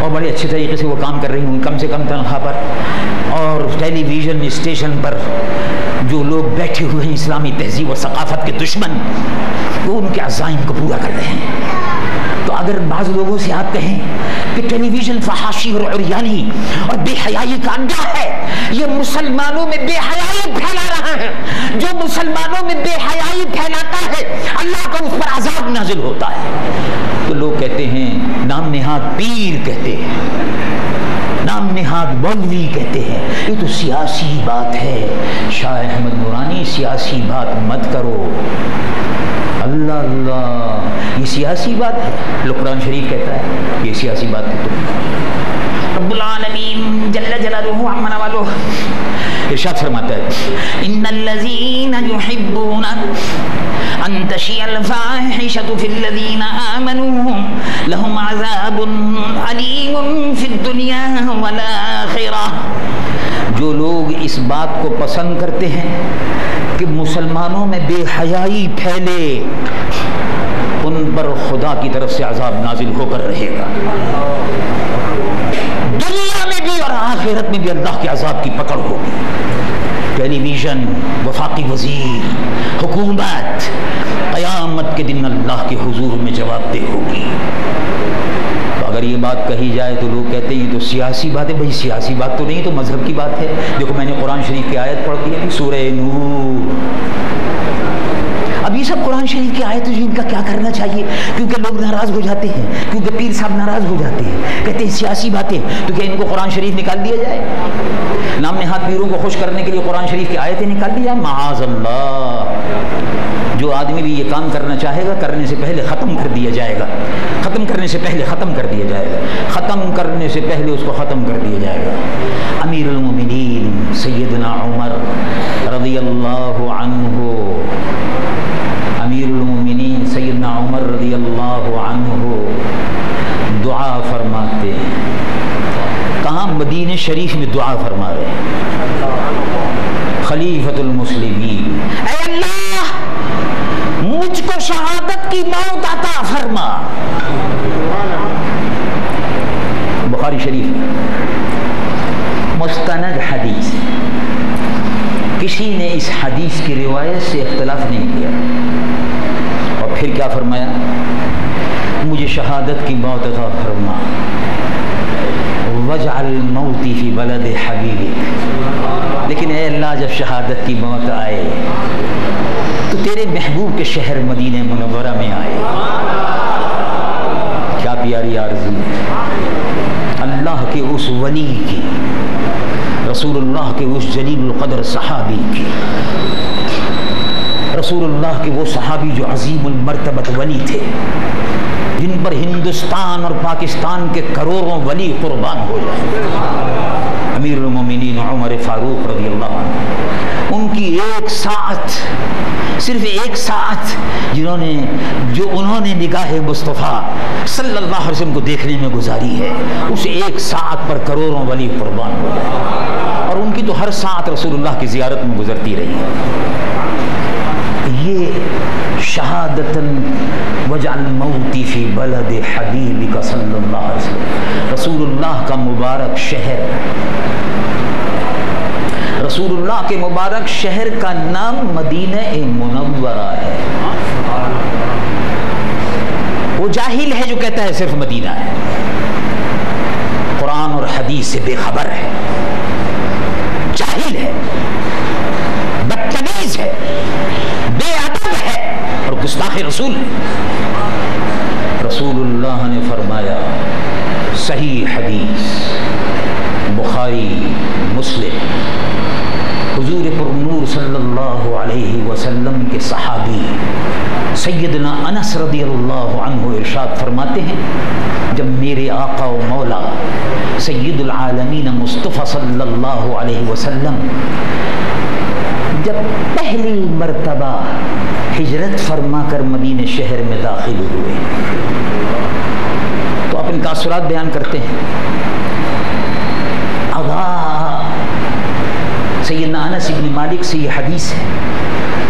اور بڑے اچھے طریقے سے وہ کام کر رہی ہوں گی کم سے کم تنخواہ پر، اور ٹیلی ویژن اسٹیشن پر جو لوگ بیٹھے ہوئے ہیں اسلامی تہذیب و ثقافت کے دشمن، وہ ان کے عزائم کو پورا کر رہے ہیں۔ تو اگر بعض لوگوں سے آپ کہیں کہ ٹیلی ویژن فحاشی اور عریانی اور بے حیائی کا اڈا ہے، یہ مسلمانوں میں بے حیائی پھیلا رہا ہے، جو مسلمانوں میں بے حیائی پھیلاتا ہے اللہ کا اس پر عذاب نازل ہوتا ہے، تو لوگ کہتے ہیں نام نہاد پیر کہتے ہیں، نام نہاد مولوی کہتے ہیں، یہ تو سیاسی بات ہے۔ شاہ احمد نورانی سیاسی بات مت کرو، اللہ اللہ، یہ سیاسی بات ہے؟ لو قرآن شریف کہتا ہے یہ سیاسی بات ہے۔ تو رب العالمین جل جلالہ عما والو ارشاد فرماتا ہے ان الذین یحبون ان تشیع الفاحشۃ فی الذین آمنوا لهم عذاب علیم فی الدنیا والآخرہ۔ جو لوگ اس بات کو پسند کرتے ہیں کہ مسلمانوں میں بے حیائی پھیلے، ان پر خدا کی طرف سے عذاب نازل ہو کر رہے گا، دنیا میں بھی اور آخرت میں بھی اللہ کے عذاب کی پکڑ ہوگی۔ ٹیلی ویژن، وفاقی وزیر، حکومت قیامت کے دن اللہ کے حضور میں جواب دہ ہوگی۔ تو اگر یہ بات کہی جائے تو لوگ کہتے ہیں یہ تو سیاسی بات ہے۔ بھائی سیاسی بات تو نہیں، تو مذہب کی بات ہے۔ دیکھو میں نے قرآن شریف کی آیت پڑھ دی ہے، سورہ نور۔ اب یہ سب قرآن شریف کی آیت ان کا کیا کرنا چاہیے؟ کیونکہ لوگ ناراض ہو جاتے ہیں، کیونکہ پیر صاحب ناراض ہو جاتے ہیں، کہتے ہیں سیاسی باتیں، تو کیا ان کو قرآن شریف نکال دیا جائے؟ نام نہاد پیروں کو خوش کرنے کے لیے قرآن شریف کی آیتیں نکال دی جائے؟ معاذ اللہ۔ جو آدمی بھی یہ کام کرنا چاہے گا کرنے سے پہلے ختم کر دیا جائے گا، ختم کرنے سے پہلے ختم کر دیا جائے گا، ختم کرنے سے پہلے اس کو ختم کر دیا جائے گا۔ امیر المومنین سیدنا عمر رضی اللہ عنہ، امیر المومنین سیدنا عمر رضی اللہ عنہ دعا فرماتے ہیں۔ کہاں؟ مدینہ شریف میں دعا فرما رہے ہیں، خلیفۃ المسلمین، اے اللہ مجھ کو شہادت کی موت عطا فرما۔ بخاری شریف مستند حدیث، کسی نے اس حدیث کی روایت سے اختلاف نہیں کیا، کیا فرمایا؟ مجھے شہادت کی موت عطا فرما، وجعل موتی فی بلد حبیبک، لیکن اے اللہ جب شہادت کی موت آئے تو تیرے محبوب کے شہر مدینہ منورہ میں آئے۔ کیا پیاری آرزو اللہ کے اس ولی کی، رسول اللہ کے اس جلیل القدر صحابی کی، رسول اللہ کے وہ صحابی جو عظیم المرتبت ولی تھے، جن پر ہندوستان اور پاکستان کے کروڑوں ولی قربان ہو جائے، امیر المومنین عمر فاروق رضی اللہ عنہ، ان کی ایک ساعت، صرف ایک ساعت جو انہوں نے نگاہ مصطفیٰ صلی اللہ علیہ وسلم کو دیکھنے میں گزاری ہے، اس ایک ساعت پر کروڑوں ولی قربان ہو جائے، اور ان کی تو ہر ساعت رسول اللہ کی زیارت میں گزرتی رہی ہے۔ یہ شہادتاً وجعل موتی فی بلد حبیبک صلی اللہ علیہ وسلم، رسول اللہ کا مبارک شہر، رسول اللہ کے مبارک شہر کا نام مدینہ منورہ ہے۔ وہ جاہل ہے جو کہتا ہے صرف مدینہ ہے، قرآن اور حدیث سے بے خبر ہے، جاہل ہے، بدتمیز ہے، بے ادب ہے اور گستاخ رسول ہے۔ رسول اللہ نے فرمایا، صحیح حدیث بخاری مسلم، حضور پر نور صلی اللہ علیہ وسلم کے صحابی سیدنا انس رضی اللہ عنہ ارشاد فرماتے ہیں، جب میرے آقا و مولا سید العالمین مصطفیٰ صلی اللہ علیہ وسلم جب پہلی مرتبہ ہجرت فرما کر مدینہ شہر میں داخل ہوئے تو اپنے تاثرات بیان کرتے ہیں۔ سیدنا انس بن مالک سے یہ حدیث ہے،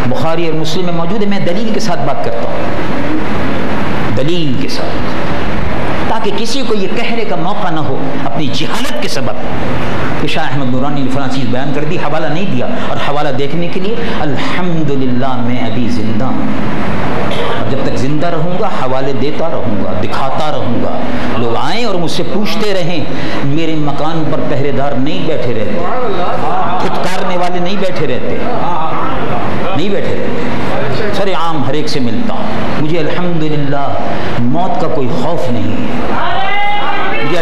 بخاری اور مسلم میں موجود ہے، میں دلیل کے ساتھ بات کرتا ہوں، دلیل کے ساتھ، تاکہ کسی کو یہ کہنے کا موقع نہ ہو اپنی جہالت کے سبب کہ شاہ احمد نورانی نے فلاں چیز بیان کر دی، حوالہ نہیں دیا، اور حوالہ دیکھنے کے لیے الحمدللہ میں ابھی زندہ ہوں، اور جب تک زندہ رہوں گا حوالے دیتا رہوں گا، دکھاتا رہوں گا، لوگ آئیں اور مجھ سے پوچھتے رہیں، میرے مکان پر پہرے دار نہیں بیٹھے رہتے، پھٹکارنے والے نہیں بیٹھے رہتے، نہیں بیٹھے رہتے، سر عام ہر ایک سے ملتا ہوں، مجھے الحمدللہ موت کا کوئی خوف نہیں ہے، مجھے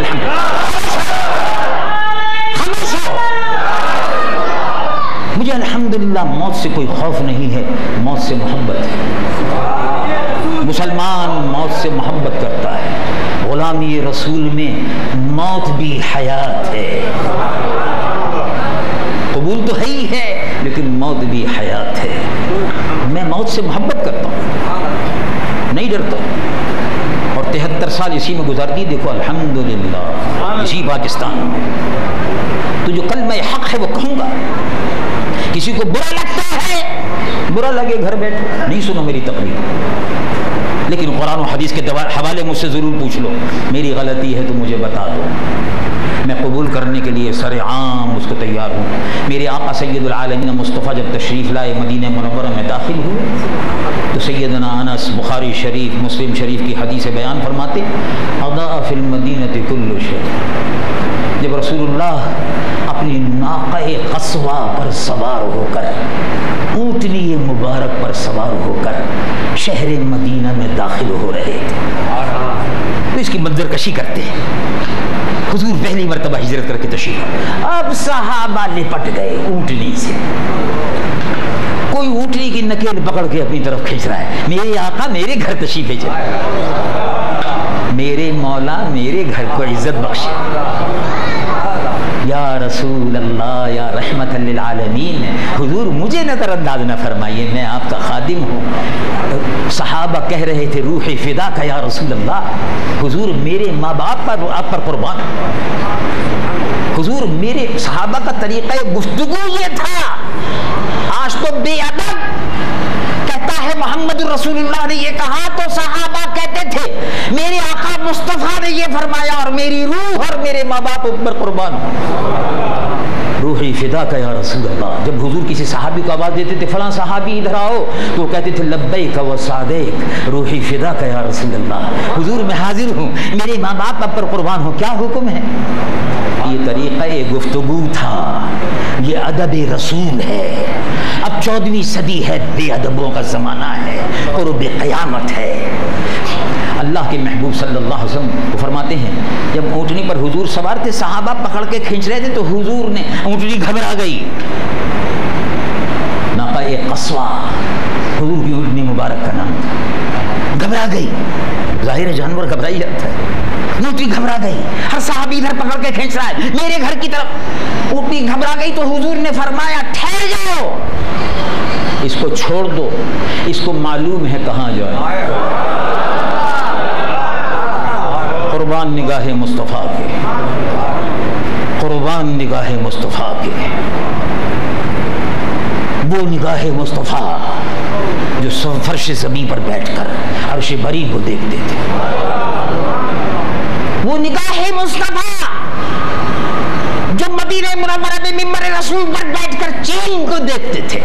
مجھے الحمدللہ موت سے کوئی خوف نہیں ہے، موت سے محبت ہے، مسلمان موت سے محبت کرتا ہے، غلامی رسول میں موت بھی حیات ہے، قبول تو ہے ہی ہے لیکن موت بھی حیات ہے، میں موت سے محبت کرتا ہوں، نہیں ڈرتا، اور 73 سال اسی میں گزار دی، دیکھو الحمدللہ اسی پاکستان میں، تو جو کلمہ حق ہے وہ کہوں گا، کسی کو برا لگتا ہے برا لگے گھر بیٹھو، نہیں سنو میری تقریر، لیکن قرآن و حدیث کے حوالے مجھ سے ضرور پوچھ لو، میری غلطی ہے تو مجھے بتا دو، میں قبول کرنے کے لیے سر عام اس کو تیار ہوں۔ میرے آقا سید العالمین مصطفیٰ جب تشریف لائے مدینہ منورہ میں داخل ہوئے تو سیدنا انس بخاری شریف مسلم شریف کی حدیث بیان فرماتے، اضاء فی المدینہ کل شیء، جب رسول اللہ اپنی ناقہ قصوہ پر سوار ہو کر، اونٹنی مبارک پر سوار ہو کر شہر مدینہ میں داخل ہو رہے تھے، تو اس کی منظر کشی کرتے ہیں، حضور پہلی مرتبہ ہجرت کر کے تشریف، اب صحابہ لپٹ گئے اونٹنی سے، کوئی اونٹنی کی نکیل پکڑ کے اپنی طرف کھینچ رہا ہے، میرے آقا میرے گھر تشریف بھیجے، میرے مولا میرے گھر کو عزت بخشے، یا رسول اللہ یا رحمت للعالمین، حضور مجھے نظر انداز نہ فرمائیے، میں آپ کا خادم ہوں۔ صحابہ کہہ رہے تھے روح فدا کا یا رسول اللہ، حضور میرے ماں باپ پر آپ پر قربان، حضور میرے صحابہ کا طریقہ گفتگو یہ تھا، آج تو بے ادب کہتا ہے محمد رسول اللہ نے یہ کہا تو صحابہ کہتے تھے میرے آقا مصطفیٰ نے یہ فرمایا اور میری روح اور میرے ماں باپ پر قربان، روحی فدا کا یا رسول اللہ. جب حضور کسی صحابی کو آواز دیتے تھے فلاں صحابی ادھر آؤ, تو وہ کہتے تھے لبیک و سعدیک روحی فدا کا یا رسول اللہ. حضور میں حاضر ہوں, میرے ماں باپ اب پر قربان ہو, کیا حکم ہے. یہ طریقہ گفتگو تھا, یہ ادب رسول ہے. اب 14ویں صدی ہے, بے ادبوں کا زمانہ ہے, قرب قیامت ہے. اللہ کے محبوب صلی اللہ علیہ وسلم کو فرماتے ہیں جب اونٹنی پر حضور سوار تھے, صحابہ پکڑ کے کھینچ رہے تھے, تو حضور نے اونٹنی گھبرا گئی. ناقہ قصوہ حضور کی اونٹنی مبارک کا نام تھا. گھبرا گئی, ظاہر جانور گھبرا ہی جاتا ہے. اونٹنی گھبرا گئی, ہر صحابی ادھر پکڑ کے کھینچ رہا ہے میرے گھر کی طرف. اونٹنی گھبرا گئی تو حضور نے فرمایا ٹھہر جاؤ, اس کو چھوڑ دو, اس کو معلوم ہے کہاں جائے. قربان نگاہ مصطفیٰ کے, قربان نگاہ مصطفیٰ کے, وہ نگاہ مصطفیٰ جو فرش زمین پر بیٹھ کر عرش بری کو دیکھتے تھے. وہ نگاہ مصطفیٰ جو مدینہ منورہ میں ممبر رسول پر بیٹھ کر چین کو دیکھتے تھے,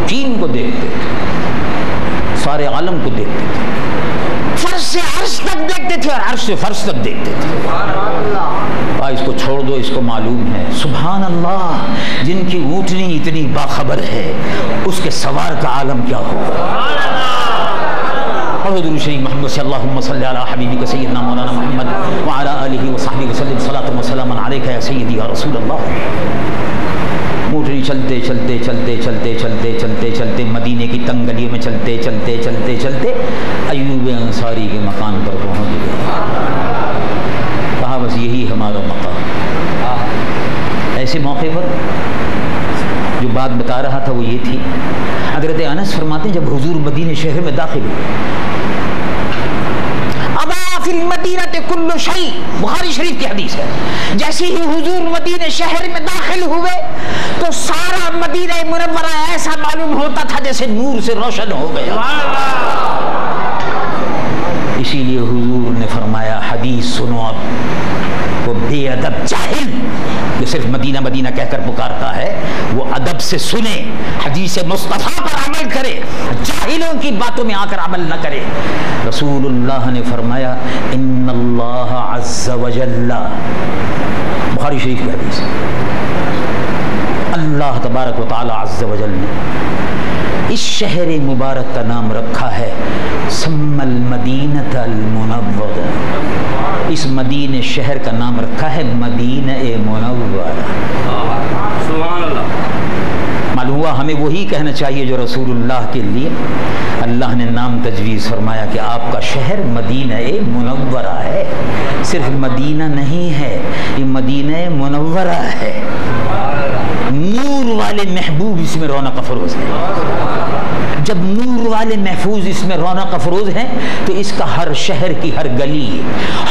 چین کو دیکھتے تھے, سارے عالم کو دیکھتے تھے, فرش سے عرش تک دیکھتے تھے اور عرش سے فرش تک دیکھتے تھے. اس کو چھوڑ دو, اس کو معلوم ہے. سبحان اللہ, جن کی اونٹنی اتنی باخبر ہے, اس کے سوار کا عالم کیا ہوگا. حضور شریف محمد صلی اللہم صلی علی حبیبک سیدنا مولانا محمد وعلی آلہ وصحبہ وسلم صلاۃ و سلام علیک یا سیدی یا رسول اللہ. اونٹنی چلتے چلتے چلتے چلتے چلتے چلتے چلتے مدینے کی تنگ گلیوں میں چلتے چلتے چلتے چلتے ایوب انصاری کے مکان پر پہنچ گئے. کہا بس یہی ہمارا مقام. ایسے موقع پر جو بات بتا رہا تھا وہ یہ تھی. حضرت انس فرماتے ہیں جب حضور مدینہ شہر میں داخل ہوئے, ابا فی المدینہ کل شیء, بخاری شریف کی حدیث ہے, جیسے ہی حضور مدینہ شہر میں داخل ہوئے تو سارا مدینہ منورہ ایسا معلوم ہوتا تھا جیسے نور سے روشن ہو گیا. اسی لیے حضور نے فرمایا حدیث سنو اب, وہ بے ادب جاہل جو صرف مدینہ مدینہ کہہ کر پکارتا ہے وہ ادب سے سنے, حدیث مصطفیٰ پر عمل کرے, جاہلوں کی باتوں میں آ کر عمل نہ کرے. رسول اللہ نے فرمایا ان اللہ عز وجل, بخاری شریف کی حدیث, اللہ تبارک و تعالی عز وجل نے اس شہر مبارک کا نام رکھا ہے سم المدینۃ المنورہ. اس مدینہ شہر کا نام رکھا ہے مدینہ منورہ. سبحان اللہ. معلوم ہوا ہمیں وہی کہنا چاہیے جو رسول اللہ کے لیے اللہ نے نام تجویز فرمایا کہ آپ کا شہر مدینہ منورہ ہے. صرف مدینہ نہیں ہے, یہ مدینہ منورہ ہے. نور والے محبوب اس میں رونق افروز ہے. جب نور والے محفوظ اس میں رونق افروز ہیں تو اس کا ہر شہر کی ہر گلی,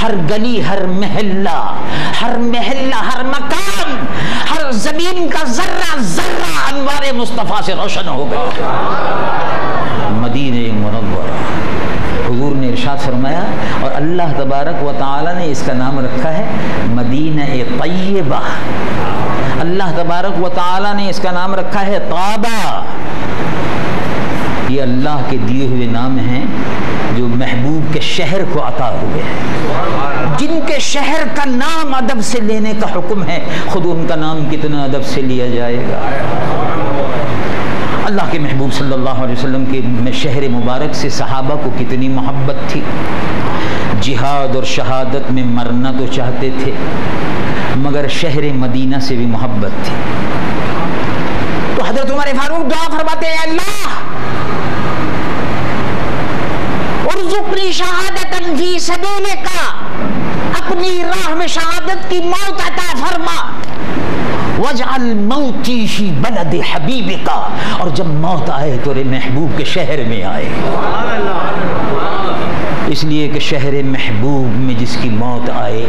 ہر گلی, ہر محلہ, ہر محلہ, ہر مکان, ہر زمین کا ذرہ ذرہ انوار مصطفیٰ سے روشن ہو گیا. مدینہ منورہ. حضور نے ارشاد فرمایا اور اللہ تبارک و تعالی نے اس کا نام رکھا ہے مدینہ طیبہ. اللہ تبارک و تعالی نے اس کا نام رکھا ہے طابہ. یہ اللہ کے دیے ہوئے نام ہیں جو محبوب کے شہر کو عطا ہوئے ہیں. جن کے شہر کا نام ادب سے لینے کا حکم ہے, خود ان کا نام کتنا ادب سے لیا جائے گا. اللہ کے محبوب صلی اللہ علیہ وسلم کے شہر مبارک سے صحابہ کو کتنی محبت تھی. جہاد اور شہادت میں مرنا تو چاہتے تھے مگر شہر مدینہ سے بھی محبت تھی. تو حضرت عمر فاروق دعا فرماتے ہیں اللہ ارزقنی شہادتا فی سبیلک, اپنی راہ میں شہادت کی موت عطا فرما. وجعل موتی فی بلد حبیبک, اور جب موت آئے تو محبوب کے شہر میں آئے. اس لیے کہ شہر محبوب میں جس کی موت آئے,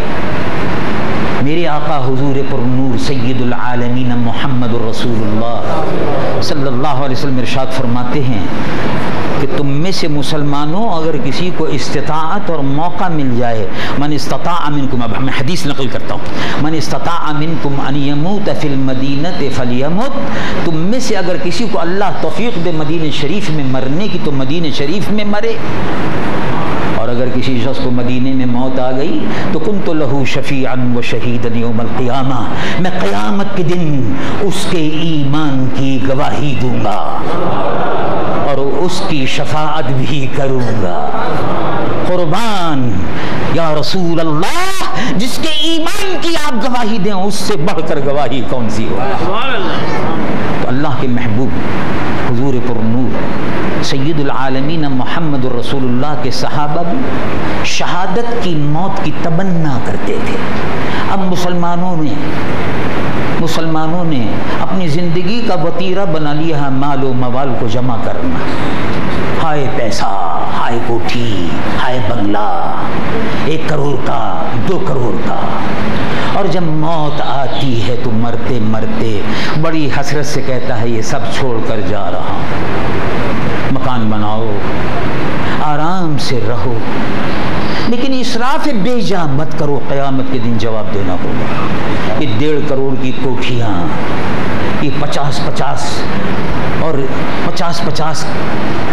میرے آقا حضور پر نور سید العالمین محمد الرسول اللہ صلی اللہ علیہ وسلم ارشاد فرماتے ہیں کہ تم میں سے مسلمانوں اگر کسی کو استطاعت اور موقع مل جائے، من استطاع منکم، اب میں حدیث نقل کرتا ہوں، من استطاع منکم ان یموت فی المدینۃ فلیمت، تم میں سے اگر کسی کو اللہ توفیق دے مدینہ شریف میں مرنے کی تو مدینہ شریف میں مرے، اور اگر کسی شخص کو مدینے میں موت آ گئی تو کنت لہ شفیعا و شہیدا یوم القیامہ، میں قیامت کے دن اس کے ایمان کی گواہی دوں گا اور اس کی شفاعت بھی کروں گا۔ قربان یا رسول اللہ، جس کے ایمان کی آپ گواہی دیں اس سے بڑھ کر گواہی کون سی ہو؟ تو اللہ کے محبوب حضور پر نور سید العالمین محمد الرسول اللہ کے صحابہ بھی شہادت کی موت کی تمنا کرتے تھے۔ اب مسلمانوں نے اپنی زندگی کا وتیرہ بنا لیا ہے مال و موال کو جمع کرنا، ہائے پیسہ، ہائے کوٹھی، ہائے بنگلہ، 1 کروڑ کا، 2 کروڑ کا، اور جب موت آتی ہے تو مرتے مرتے بڑی حسرت سے کہتا ہے یہ سب چھوڑ کر جا رہا ہوں۔ مکان بناؤ، آرام سے رہو، لیکن اسراف بے جا مت کرو، قیامت کے دن جواب دینا ہوگا۔ یہ 1.5 کروڑ کی کوٹھیاں، یہ 50 اور 50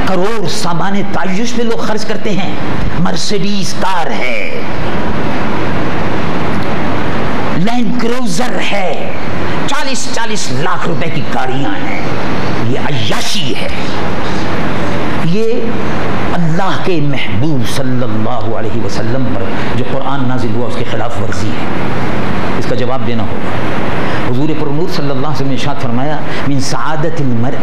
کروڑ سامان تعیش پہ لوگ خرچ کرتے ہیں، مرسیڈیز کار ہے، لینڈ کروزر ہے، 40 لاکھ روپے کی گاڑیاں ہیں، یہ عیاشی ہے۔ یہ اللہ کے محبوب صلی اللہ علیہ وسلم پر جو قرآن نازل ہوا اس کے خلاف ورزی ہے، اس کا جواب دینا ہوگا۔ حضور پر نور صلی اللہ علیہ وسلم نے ارشاد فرمایا من سعادت المرء